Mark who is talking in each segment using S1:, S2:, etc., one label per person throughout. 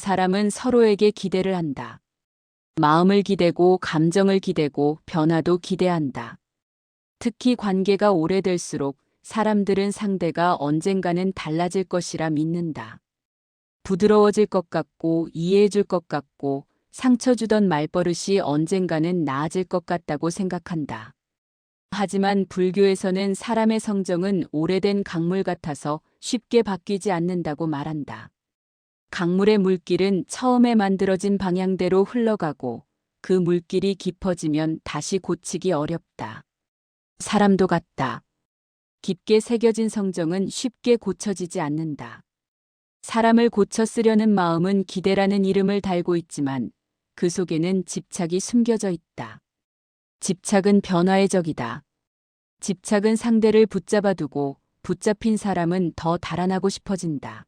S1: 사람은 서로에게 기대를 한다. 마음을 기대고 감정을 기대고 변화도 기대한다. 특히 관계가 오래될수록 사람들은 상대가 언젠가는 달라질 것이라 믿는다. 부드러워질 것 같고 이해해줄 것 같고 상처 주던 말버릇이 언젠가는 나아질 것 같다고 생각한다. 하지만 불교에서는 사람의 성정은 오래된 강물 같아서 쉽게 바뀌지 않는다고 말한다. 강물의 물길은 처음에 만들어진 방향대로 흘러가고 그 물길이 깊어지면 다시 고치기 어렵다. 사람도 같다. 깊게 새겨진 성정은 쉽게 고쳐지지 않는다. 사람을 고쳐 쓰려는 마음은 기대라는 이름을 달고 있지만 그 속에는 집착이 숨겨져 있다. 집착은 변화의 적이다. 집착은 상대를 붙잡아 두고 붙잡힌 사람은 더 달아나고 싶어진다.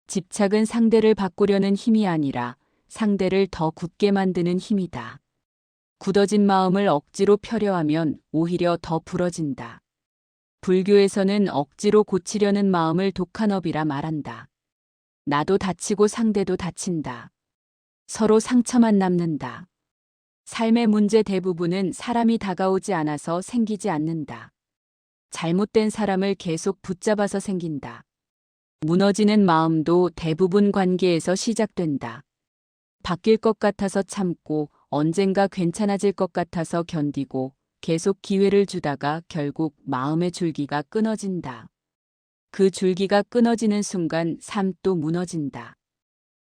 S1: 집착은 상대를 바꾸려는 힘이 아니라 상대를 더 굳게 만드는 힘이다. 굳어진 마음을 억지로 펴려 하면 오히려 더 부러진다. 불교에서는 억지로 고치려는 마음을 독한업이라 말한다. 나도 다치고 상대도 다친다. 서로 상처만 남는다. 삶의 문제 대부분은 사람이 다가오지 않아서 생기지 않는다. 잘못된 사람을 계속 붙잡아서 생긴다. 무너지는 마음도 대부분 관계에서 시작된다. 바뀔 것 같아서 참고 언젠가 괜찮아질 것 같아서 견디고 계속 기회를 주다가 결국 마음의 줄기가 끊어진다. 그 줄기가 끊어지는 순간 삶도 무너진다.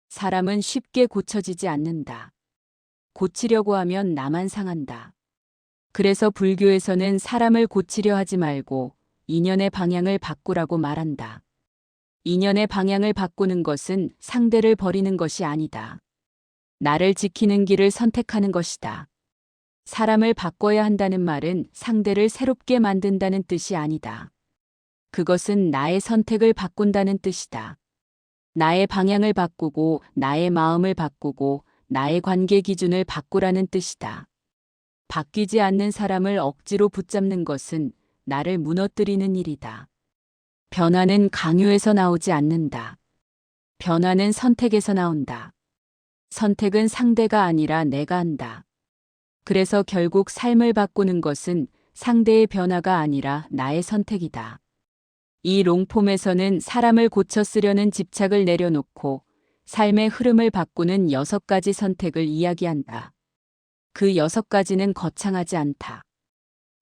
S1: 사람은 쉽게 고쳐지지 않는다. 고치려고 하면 나만 상한다. 그래서 불교에서는 사람을 고치려 하지 말고 인연의 방향을 바꾸라고 말한다. 인연의 방향을 바꾸는 것은 상대를 버리는 것이 아니다. 나를 지키는 길을 선택하는 것이다. 사람을 바꿔야 한다는 말은 상대를 새롭게 만든다는 뜻이 아니다. 그것은 나의 선택을 바꾼다는 뜻이다. 나의 방향을 바꾸고 나의 마음을 바꾸고 나의 관계 기준을 바꾸라는 뜻이다. 바뀌지 않는 사람을 억지로 붙잡는 것은 나를 무너뜨리는 일이다. 변화는 강요에서 나오지 않는다. 변화는 선택에서 나온다. 선택은 상대가 아니라 내가 한다. 그래서 결국 삶을 바꾸는 것은 상대의 변화가 아니라 나의 선택이다. 이 롱폼에서는 사람을 고쳐 쓰려는 집착을 내려놓고 삶의 흐름을 바꾸는 6가지 선택을 이야기한다. 그 6가지는 거창하지 않다.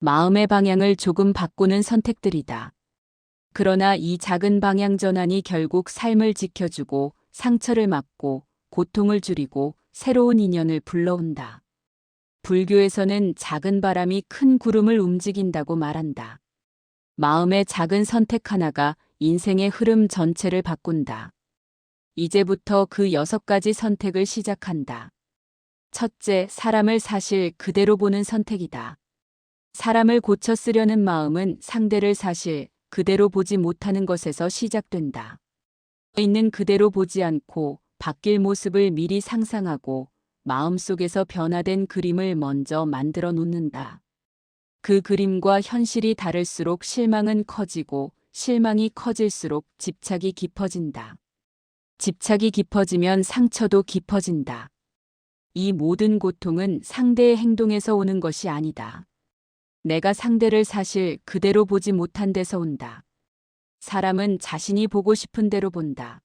S1: 마음의 방향을 조금 바꾸는 선택들이다. 그러나 이 작은 방향 전환이 결국 삶을 지켜주고 상처를 막고 고통을 줄이고 새로운 인연을 불러온다. 불교에서는 작은 바람이 큰 구름을 움직인다고 말한다. 마음의 작은 선택 하나가 인생의 흐름 전체를 바꾼다. 이제부터 그 6가지 선택을 시작한다. 첫째, 사람을 사실 그대로 보는 선택이다. 사람을 고쳐 쓰려는 마음은 상대를 사실 그대로 보지 못하는 것에서 시작된다. 있는 그대로 보지 않고 바뀔 모습을 미리 상상하고 마음속에서 변화된 그림을 먼저 만들어 놓는다. 그 그림과 현실이 다를수록 실망은 커지고 실망이 커질수록 집착이 깊어진다. 집착이 깊어지면 상처도 깊어진다. 이 모든 고통은 상대의 행동에서 오는 것이 아니다. 내가 상대를 사실 그대로 보지 못한 데서 온다. 사람은 자신이 보고 싶은 대로 본다.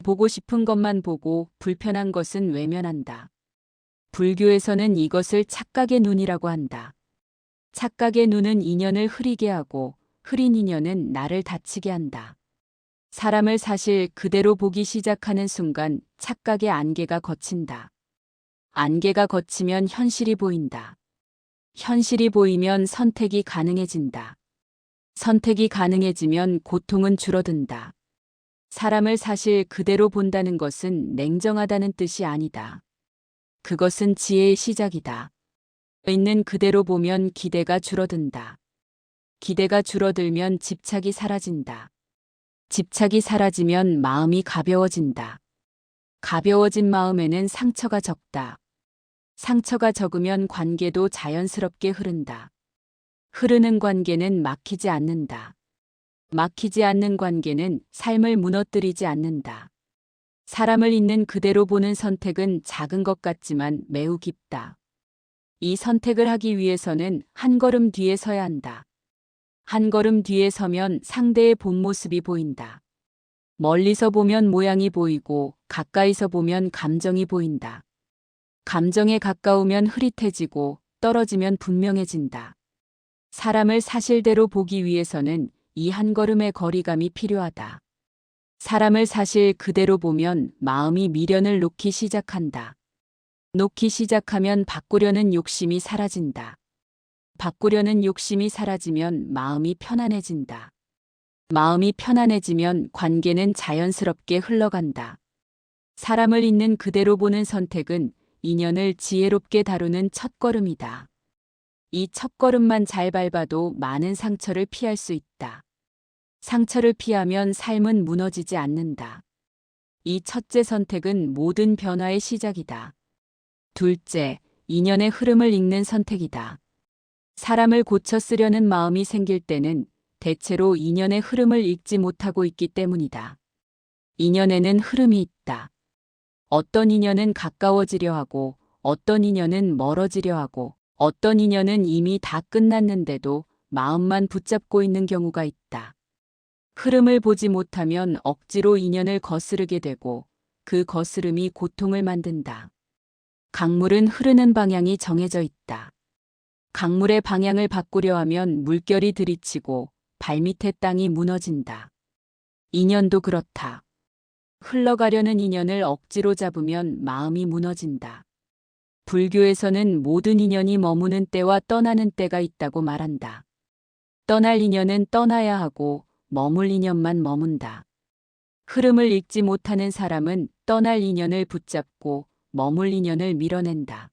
S1: 보고 싶은 것만 보고 불편한 것은 외면한다. 불교에서는 이것을 착각의 눈이라고 한다. 착각의 눈은 인연을 흐리게 하고 흐린 인연은 나를 다치게 한다. 사람을 사실 그대로 보기 시작하는 순간 착각의 안개가 걷힌다. 안개가 걷히면 현실이 보인다. 현실이 보이면 선택이 가능해진다. 선택이 가능해지면 고통은 줄어든다. 사람을 사실 그대로 본다는 것은 냉정하다는 뜻이 아니다. 그것은 지혜의 시작이다. 있는 그대로 보면 기대가 줄어든다. 기대가 줄어들면 집착이 사라진다. 집착이 사라지면 마음이 가벼워진다. 가벼워진 마음에는 상처가 적다. 상처가 적으면 관계도 자연스럽게 흐른다. 흐르는 관계는 막히지 않는다. 막히지 않는 관계는 삶을 무너뜨리지 않는다. 사람을 있는 그대로 보는 선택은 작은 것 같지만 매우 깊다. 이 선택을 하기 위해서는 한 걸음 뒤에 서야 한다. 한 걸음 뒤에 서면 상대의 본 모습이 보인다. 멀리서 보면 모양이 보이고 가까이서 보면 감정이 보인다. 감정에 가까우면 흐릿해지고 떨어지면 분명해진다. 사람을 사실대로 보기 위해서는 이 한 걸음의 거리감이 필요하다. 사람을 사실 그대로 보면 마음이 미련을 놓기 시작한다. 놓기 시작하면 바꾸려는 욕심이 사라진다. 바꾸려는 욕심이 사라지면 마음이 편안해진다. 마음이 편안해지면 관계는 자연스럽게 흘러간다. 사람을 있는 그대로 보는 선택은 인연을 지혜롭게 다루는 첫걸음이다. 이 첫걸음만 잘 밟아도 많은 상처를 피할 수 있다. 상처를 피하면 삶은 무너지지 않는다. 이 첫째 선택은 모든 변화의 시작이다. 둘째, 인연의 흐름을 읽는 선택이다. 사람을 고쳐 쓰려는 마음이 생길 때는 대체로 인연의 흐름을 읽지 못하고 있기 때문이다. 인연에는 흐름이 있다. 어떤 인연은 가까워지려 하고, 어떤 인연은 멀어지려 하고, 어떤 인연은 이미 다 끝났는데도 마음만 붙잡고 있는 경우가 있다. 흐름을 보지 못하면 억지로 인연을 거스르게 되고 그 거스름이 고통을 만든다. 강물은 흐르는 방향이 정해져 있다. 강물의 방향을 바꾸려 하면 물결이 들이치고 발밑의 땅이 무너진다. 인연도 그렇다. 흘러가려는 인연을 억지로 잡으면 마음이 무너진다. 불교에서는 모든 인연이 머무는 때와 떠나는 때가 있다고 말한다. 떠날 인연은 떠나야 하고 머물 인연만 머문다. 흐름을 읽지 못하는 사람은 떠날 인연을 붙잡고 머물 인연을 밀어낸다.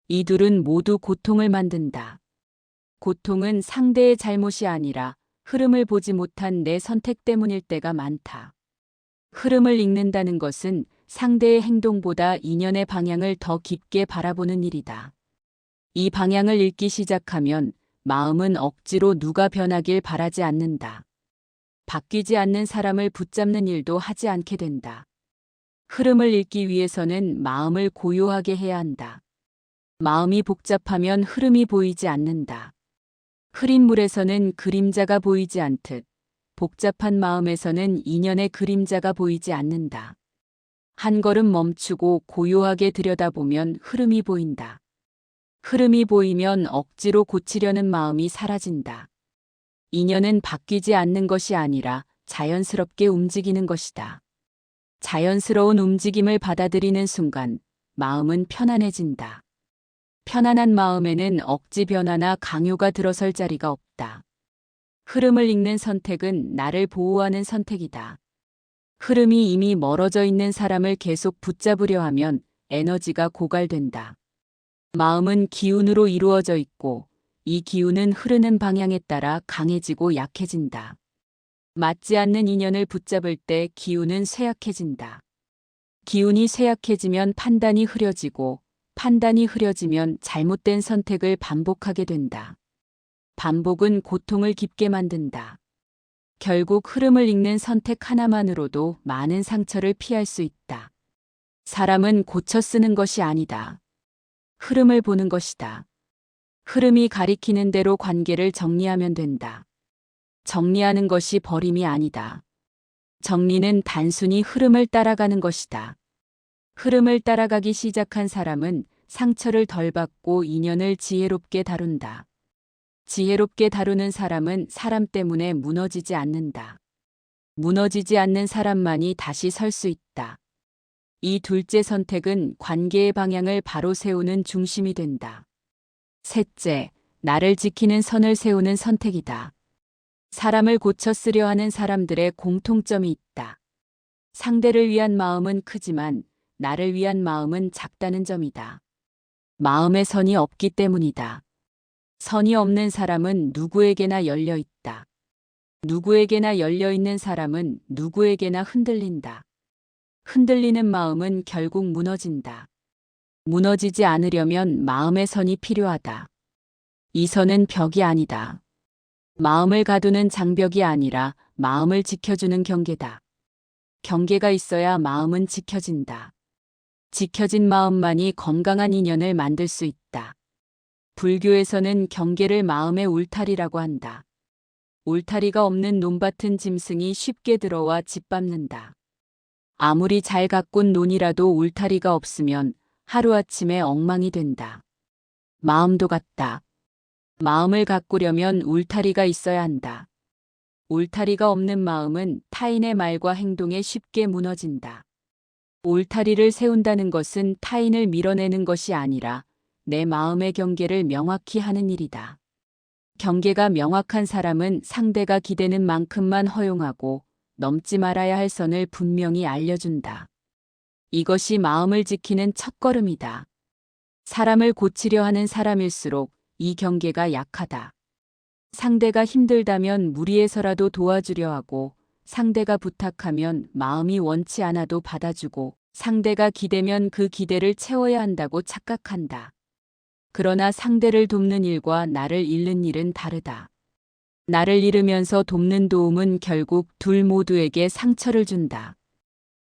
S1: 이 둘은 모두 고통을 만든다. 고통은 상대의 잘못이 아니라 흐름을 보지 못한 내 선택 때문일 때가 많다. 흐름을 읽는다는 것은 상대의 행동보다 인연의 방향을 더 깊게 바라보는 일이다. 이 방향을 읽기 시작하면 마음은 억지로 누가 변하길 바라지 않는다. 바뀌지 않는 사람을 붙잡는 일도 하지 않게 된다. 흐름을 읽기 위해서는 마음을 고요하게 해야 한다. 마음이 복잡하면 흐름이 보이지 않는다. 흐린 물에서는 그림자가 보이지 않듯 복잡한 마음에서는 인연의 그림자가 보이지 않는다. 한 걸음 멈추고 고요하게 들여다보면 흐름이 보인다. 흐름이 보이면 억지로 고치려는 마음이 사라진다. 인연은 바뀌지 않는 것이 아니라 자연스럽게 움직이는 것이다. 자연스러운 움직임을 받아들이는 순간 마음은 편안해진다. 편안한 마음에는 억지 변화나 강요가 들어설 자리가 없다. 흐름을 읽는 선택은 나를 보호하는 선택이다. 흐름이 이미 멀어져 있는 사람을 계속 붙잡으려 하면 에너지가 고갈된다. 마음은 기운으로 이루어져 있고 이 기운은 흐르는 방향에 따라 강해지고 약해진다. 맞지 않는 인연을 붙잡을 때 기운은 쇠약해진다. 기운이 쇠약해지면 판단이 흐려지고 판단이 흐려지면 잘못된 선택을 반복하게 된다. 반복은 고통을 깊게 만든다. 결국 흐름을 읽는 선택 하나만으로도 많은 상처를 피할 수 있다. 사람은 고쳐 쓰는 것이 아니다. 흐름을 보는 것이다. 흐름이 가리키는 대로 관계를 정리하면 된다. 정리하는 것이 버림이 아니다. 정리는 단순히 흐름을 따라가는 것이다. 흐름을 따라가기 시작한 사람은 상처를 덜 받고 인연을 지혜롭게 다룬다. 지혜롭게 다루는 사람은 사람 때문에 무너지지 않는다. 무너지지 않는 사람만이 다시 설 수 있다. 이 둘째 선택은 관계의 방향을 바로 세우는 중심이 된다. 셋째, 나를 지키는 선을 세우는 선택이다. 사람을 고쳐 쓰려 하는 사람들의 공통점이 있다. 상대를 위한 마음은 크지만 나를 위한 마음은 작다는 점이다. 마음에 선이 없기 때문이다. 선이 없는 사람은 누구에게나 열려 있다. 누구에게나 열려 있는 사람은 누구에게나 흔들린다. 흔들리는 마음은 결국 무너진다. 무너지지 않으려면 마음의 선이 필요하다. 이 선은 벽이 아니다. 마음을 가두는 장벽이 아니라 마음을 지켜주는 경계다. 경계가 있어야 마음은 지켜진다. 지켜진 마음만이 건강한 인연을 만들 수 있다. 불교에서는 경계를 마음의 울타리라고 한다. 울타리가 없는 논밭은 짐승이 쉽게 들어와 짓밟는다. 아무리 잘 가꾼 논이라도 울타리가 없으면 하루아침에 엉망이 된다. 마음도 같다. 마음을 가꾸려면 울타리가 있어야 한다. 울타리가 없는 마음은 타인의 말과 행동에 쉽게 무너진다. 울타리를 세운다는 것은 타인을 밀어내는 것이 아니라 내 마음의 경계를 명확히 하는 일이다. 경계가 명확한 사람은 상대가 기대는 만큼만 허용하고 넘지 말아야 할 선을 분명히 알려준다. 이것이 마음을 지키는 첫걸음이다. 사람을 고치려 하는 사람일수록 이 경계가 약하다. 상대가 힘들다면 무리해서라도 도와주려 하고, 상대가 부탁하면 마음이 원치 않아도 받아주고, 상대가 기대면 그 기대를 채워야 한다고 착각한다. 그러나 상대를 돕는 일과 나를 잃는 일은 다르다. 나를 잃으면서 돕는 도움은 결국 둘 모두에게 상처를 준다.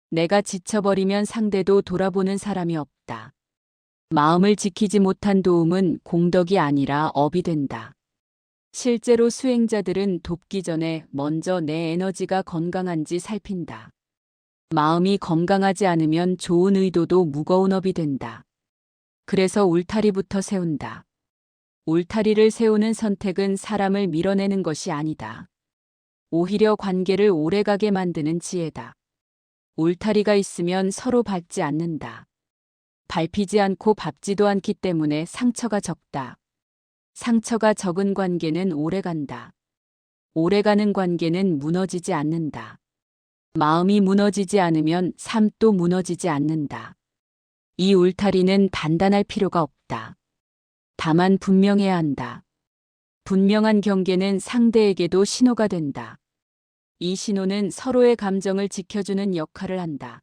S1: 내가 지쳐버리면 상대도 돌아보는 사람이 없다. 마음을 지키지 못한 도움은 공덕이 아니라 업이 된다. 실제로 수행자들은 돕기 전에 먼저 내 에너지가 건강한지 살핀다. 마음이 건강하지 않으면 좋은 의도도 무거운 업이 된다. 그래서 울타리부터 세운다. 울타리를 세우는 선택은 사람을 밀어내는 것이 아니다. 오히려 관계를 오래가게 만드는 지혜다. 울타리가 있으면 서로 밟지 않는다. 밟히지 않고 밟지도 않기 때문에 상처가 적다. 상처가 적은 관계는 오래간다. 오래가는 관계는 무너지지 않는다. 마음이 무너지지 않으면 삶도 무너지지 않는다. 이 울타리는 단단할 필요가 없다. 다만 분명해야 한다. 분명한 경계는 상대에게도 신호가 된다. 이 신호는 서로의 감정을 지켜주는 역할을 한다.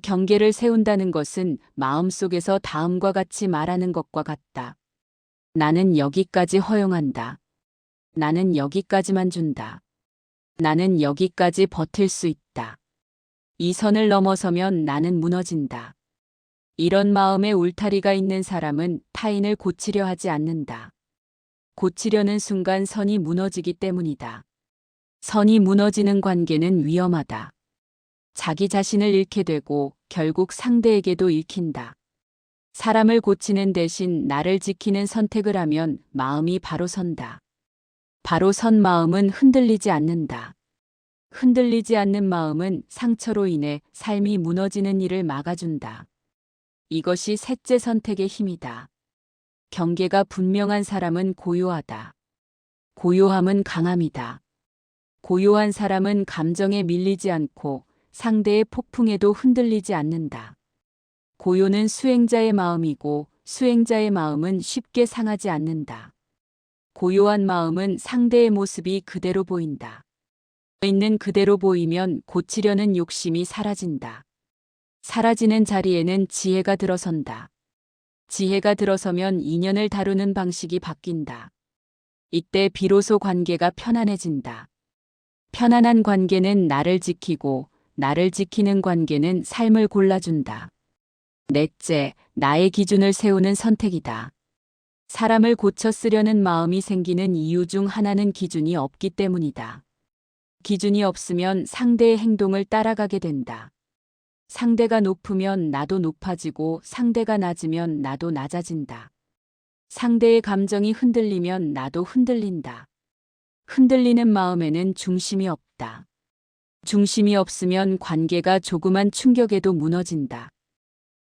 S1: 경계를 세운다는 것은 마음속에서 다음과 같이 말하는 것과 같다. 나는 여기까지 허용한다. 나는 여기까지만 준다. 나는 여기까지 버틸 수 있다. 이 선을 넘어서면 나는 무너진다. 이런 마음의 울타리가 있는 사람은 타인을 고치려 하지 않는다. 고치려는 순간 선이 무너지기 때문이다. 선이 무너지는 관계는 위험하다. 자기 자신을 잃게 되고 결국 상대에게도 읽힌다. 사람을 고치는 대신 나를 지키는 선택을 하면 마음이 바로 선다. 바로 선 마음은 흔들리지 않는다. 흔들리지 않는 마음은 상처로 인해 삶이 무너지는 일을 막아준다. 이것이 셋째 선택의 힘이다. 경계가 분명한 사람은 고요하다. 고요함은 강함이다. 고요한 사람은 감정에 밀리지 않고 상대의 폭풍에도 흔들리지 않는다. 고요는 수행자의 마음이고 수행자의 마음은 쉽게 상하지 않는다. 고요한 마음은 상대의 모습이 그대로 보인다. 있는 그대로 보이면 고치려는 욕심이 사라진다. 사라지는 자리에는 지혜가 들어선다. 지혜가 들어서면 인연을 다루는 방식이 바뀐다. 이때 비로소 관계가 편안해진다. 편안한 관계는 나를 지키고 나를 지키는 관계는 삶을 골라준다. 넷째, 나의 기준을 세우는 선택이다. 사람을 고쳐 쓰려는 마음이 생기는 이유 중 하나는 기준이 없기 때문이다. 기준이 없으면 상대의 행동을 따라가게 된다. 상대가 높으면 나도 높아지고 상대가 낮으면 나도 낮아진다. 상대의 감정이 흔들리면 나도 흔들린다. 흔들리는 마음에는 중심이 없다. 중심이 없으면 관계가 조그만 충격에도 무너진다.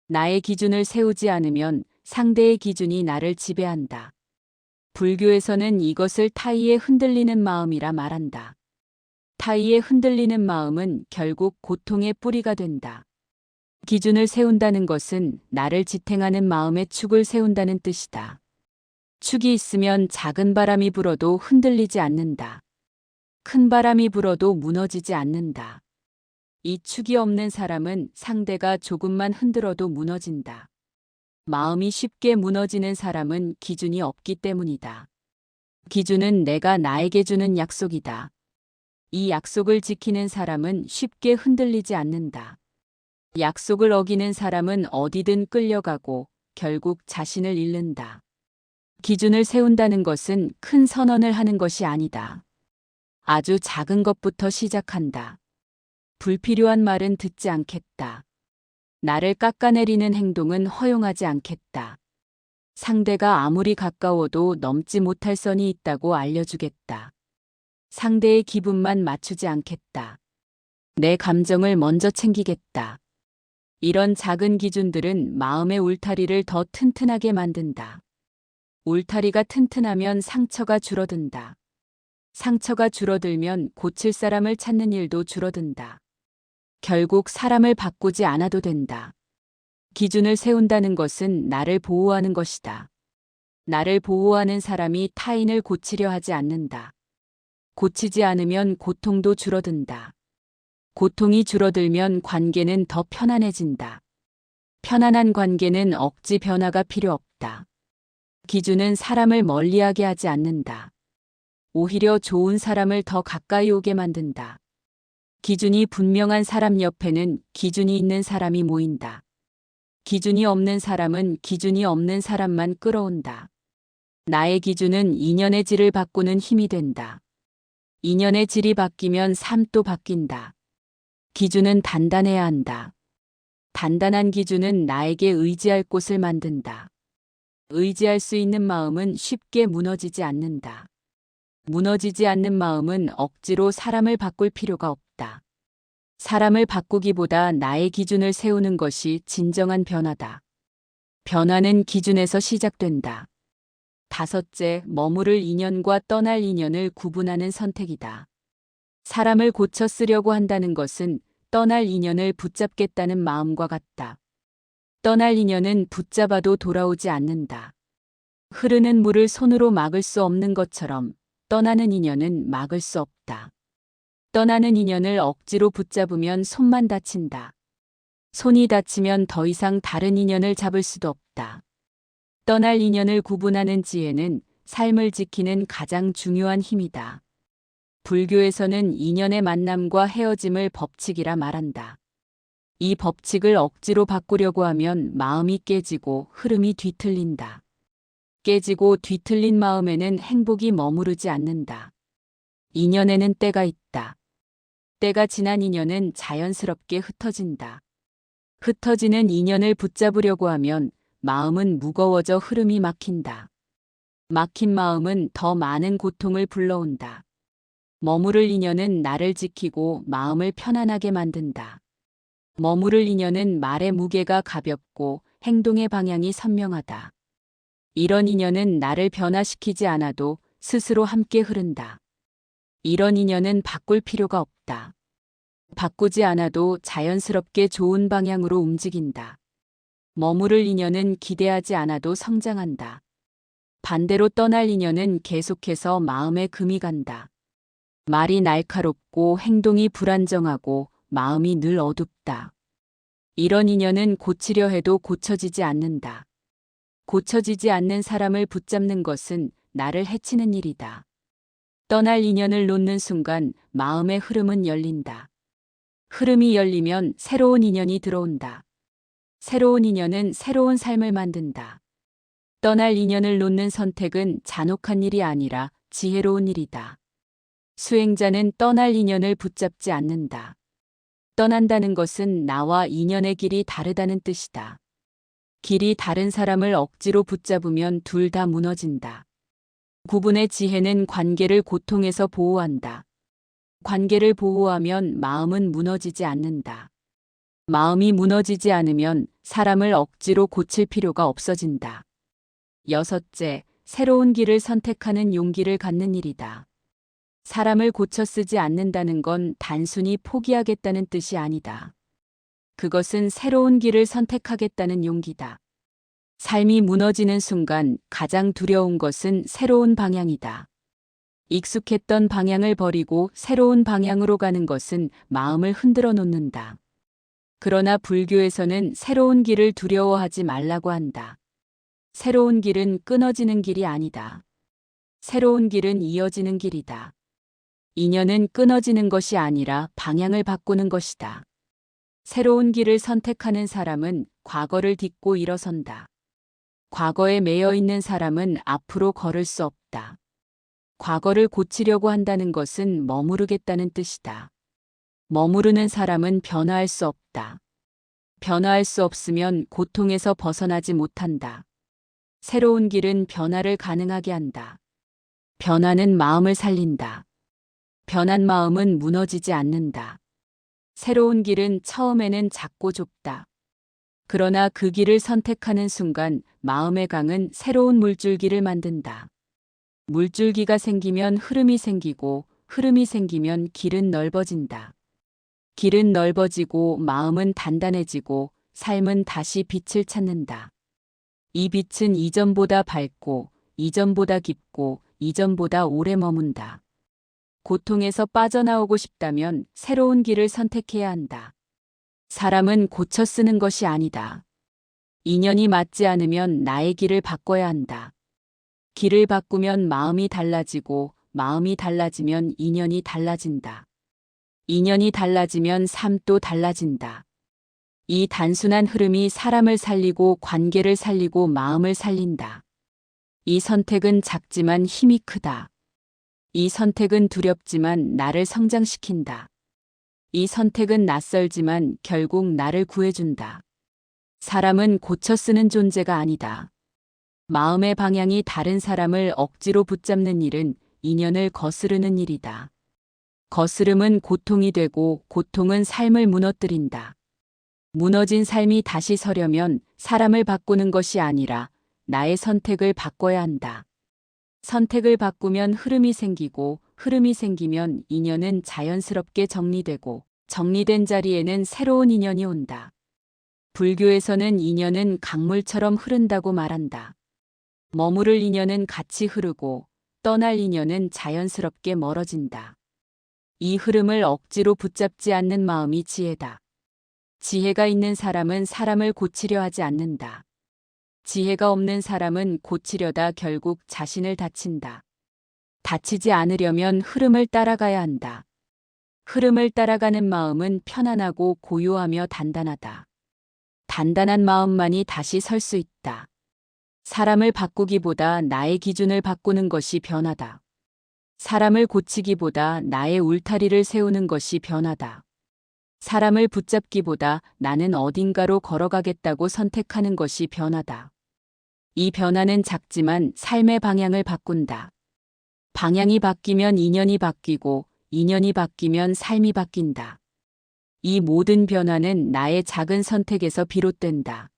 S1: 나의 기준을 세우지 않으면 상대의 기준이 나를 지배한다. 불교에서는 이것을 타의의 흔들리는 마음이라 말한다. 타의의 흔들리는 마음은 결국 고통의 뿌리가 된다. 기준을 세운다는 것은 나를 지탱하는 마음의 축을 세운다는 뜻이다. 축이 있으면 작은 바람이 불어도 흔들리지 않는다. 큰 바람이 불어도 무너지지 않는다. 이 축이 없는 사람은 상대가 조금만 흔들어도 무너진다. 마음이 쉽게 무너지는 사람은 기준이 없기 때문이다. 기준은 내가 나에게 주는 약속이다. 이 약속을 지키는 사람은 쉽게 흔들리지 않는다. 약속을 어기는 사람은 어디든 끌려가고 결국 자신을 잃는다. 기준을 세운다는 것은 큰 선언을 하는 것이 아니다. 아주 작은 것부터 시작한다. 불필요한 말은 듣지 않겠다. 나를 깎아내리는 행동은 허용하지 않겠다. 상대가 아무리 가까워도 넘지 못할 선이 있다고 알려주겠다. 상대의 기분만 맞추지 않겠다. 내 감정을 먼저 챙기겠다. 이런 작은 기준들은 마음의 울타리를 더 튼튼하게 만든다. 울타리가 튼튼하면 상처가 줄어든다. 상처가 줄어들면 고칠 사람을 찾는 일도 줄어든다. 결국 사람을 바꾸지 않아도 된다. 기준을 세운다는 것은 나를 보호하는 것이다. 나를 보호하는 사람이 타인을 고치려 하지 않는다. 고치지 않으면 고통도 줄어든다. 고통이 줄어들면 관계는 더 편안해진다. 편안한 관계는 억지 변화가 필요 없다. 기준은 사람을 멀리하게 하지 않는다. 오히려 좋은 사람을 더 가까이 오게 만든다. 기준이 분명한 사람 옆에는 기준이 있는 사람이 모인다. 기준이 없는 사람은 기준이 없는 사람만 끌어온다. 나의 기준은 인연의 질을 바꾸는 힘이 된다. 인연의 질이 바뀌면 삶도 바뀐다. 기준은 단단해야 한다. 단단한 기준은 나에게 의지할 곳을 만든다. 의지할 수 있는 마음은 쉽게 무너지지 않는다. 무너지지 않는 마음은 억지로 사람을 바꿀 필요가 없다. 사람을 바꾸기보다 나의 기준을 세우는 것이 진정한 변화다. 변화는 기준에서 시작된다. 5째, 머무를 인연과 떠날 인연을 구분하는 선택이다. 사람을 고쳐 쓰려고 한다는 것은 떠날 인연을 붙잡겠다는 마음과 같다. 떠날 인연은 붙잡아도 돌아오지 않는다. 흐르는 물을 손으로 막을 수 없는 것처럼 떠나는 인연은 막을 수 없다. 떠나는 인연을 억지로 붙잡으면 손만 다친다. 손이 다치면 더 이상 다른 인연을 잡을 수도 없다. 떠날 인연을 구분하는 지혜는 삶을 지키는 가장 중요한 힘이다. 불교에서는 인연의 만남과 헤어짐을 법칙이라 말한다. 이 법칙을 억지로 바꾸려고 하면 마음이 깨지고 흐름이 뒤틀린다. 깨지고 뒤틀린 마음에는 행복이 머무르지 않는다. 인연에는 때가 있다. 때가 지난 인연은 자연스럽게 흩어진다. 흩어지는 인연을 붙잡으려고 하면 마음은 무거워져 흐름이 막힌다. 막힌 마음은 더 많은 고통을 불러온다. 머무를 인연은 나를 지키고 마음을 편안하게 만든다. 머무를 인연은 말의 무게가 가볍고 행동의 방향이 선명하다. 이런 인연은 나를 변화시키지 않아도 스스로 함께 흐른다. 이런 인연은 바꿀 필요가 없다. 바꾸지 않아도 자연스럽게 좋은 방향으로 움직인다. 머무를 인연은 기대하지 않아도 성장한다. 반대로 떠날 인연은 계속해서 마음에 금이 간다. 말이 날카롭고 행동이 불안정하고 마음이 늘 어둡다. 이런 인연은 고치려 해도 고쳐지지 않는다. 고쳐지지 않는 사람을 붙잡는 것은 나를 해치는 일이다. 떠날 인연을 놓는 순간 마음의 흐름은 열린다. 흐름이 열리면 새로운 인연이 들어온다. 새로운 인연은 새로운 삶을 만든다. 떠날 인연을 놓는 선택은 잔혹한 일이 아니라 지혜로운 일이다. 수행자는 떠날 인연을 붙잡지 않는다. 떠난다는 것은 나와 인연의 길이 다르다는 뜻이다. 길이 다른 사람을 억지로 붙잡으면 둘 다 무너진다. 구분의 지혜는 관계를 고통에서 보호한다. 관계를 보호하면 마음은 무너지지 않는다. 마음이 무너지지 않으면 사람을 억지로 고칠 필요가 없어진다. 6째, 새로운 길을 선택하는 용기를 갖는 일이다. 사람을 고쳐 쓰지 않는다는 건 단순히 포기하겠다는 뜻이 아니다. 그것은 새로운 길을 선택하겠다는 용기다. 삶이 무너지는 순간 가장 두려운 것은 새로운 방향이다. 익숙했던 방향을 버리고 새로운 방향으로 가는 것은 마음을 흔들어 놓는다. 그러나 불교에서는 새로운 길을 두려워하지 말라고 한다. 새로운 길은 끊어지는 길이 아니다. 새로운 길은 이어지는 길이다. 인연은 끊어지는 것이 아니라 방향을 바꾸는 것이다. 새로운 길을 선택하는 사람은 과거를 딛고 일어선다. 과거에 매여 있는 사람은 앞으로 걸을 수 없다. 과거를 고치려고 한다는 것은 머무르겠다는 뜻이다. 머무르는 사람은 변화할 수 없다. 변화할 수 없으면 고통에서 벗어나지 못한다. 새로운 길은 변화를 가능하게 한다. 변화는 마음을 살린다. 변한 마음은 무너지지 않는다. 새로운 길은 처음에는 작고 좁다. 그러나 그 길을 선택하는 순간 마음의 강은 새로운 물줄기를 만든다. 물줄기가 생기면 흐름이 생기고 흐름이 생기면 길은 넓어진다. 길은 넓어지고 마음은 단단해지고 삶은 다시 빛을 찾는다. 이 빛은 이전보다 밝고 이전보다 깊고 이전보다 오래 머문다. 고통에서 빠져나오고 싶다면 새로운 길을 선택해야 한다. 사람은 고쳐 쓰는 것이 아니다. 인연이 맞지 않으면 나의 길을 바꿔야 한다. 길을 바꾸면 마음이 달라지고 마음이 달라지면 인연이 달라진다. 인연이 달라지면 삶도 달라진다. 이 단순한 흐름이 사람을 살리고 관계를 살리고 마음을 살린다. 이 선택은 작지만 힘이 크다. 이 선택은 두렵지만 나를 성장시킨다. 이 선택은 낯설지만 결국 나를 구해준다. 사람은 고쳐 쓰는 존재가 아니다. 마음의 방향이 다른 사람을 억지로 붙잡는 일은 인연을 거스르는 일이다. 거스름은 고통이 되고 고통은 삶을 무너뜨린다. 무너진 삶이 다시 서려면 사람을 바꾸는 것이 아니라 나의 선택을 바꿔야 한다. 선택을 바꾸면 흐름이 생기고 흐름이 생기면 인연은 자연스럽게 정리되고 정리된 자리에는 새로운 인연이 온다. 불교에서는 인연은 강물처럼 흐른다고 말한다. 머무를 인연은 같이 흐르고 떠날 인연은 자연스럽게 멀어진다. 이 흐름을 억지로 붙잡지 않는 마음이 지혜다. 지혜가 있는 사람은 사람을 고치려 하지 않는다. 지혜가 없는 사람은 고치려다 결국 자신을 다친다. 다치지 않으려면 흐름을 따라가야 한다. 흐름을 따라가는 마음은 편안하고 고요하며 단단하다. 단단한 마음만이 다시 설 수 있다. 사람을 바꾸기보다 나의 기준을 바꾸는 것이 변화다. 사람을 고치기보다 나의 울타리를 세우는 것이 변화다. 사람을 붙잡기보다 나는 어딘가로 걸어가겠다고 선택하는 것이 변화다. 이 변화는 작지만 삶의 방향을 바꾼다. 방향이 바뀌면 인연이 바뀌고 인연이 바뀌면 삶이 바뀐다. 이 모든 변화는 나의 작은 선택에서 비롯된다.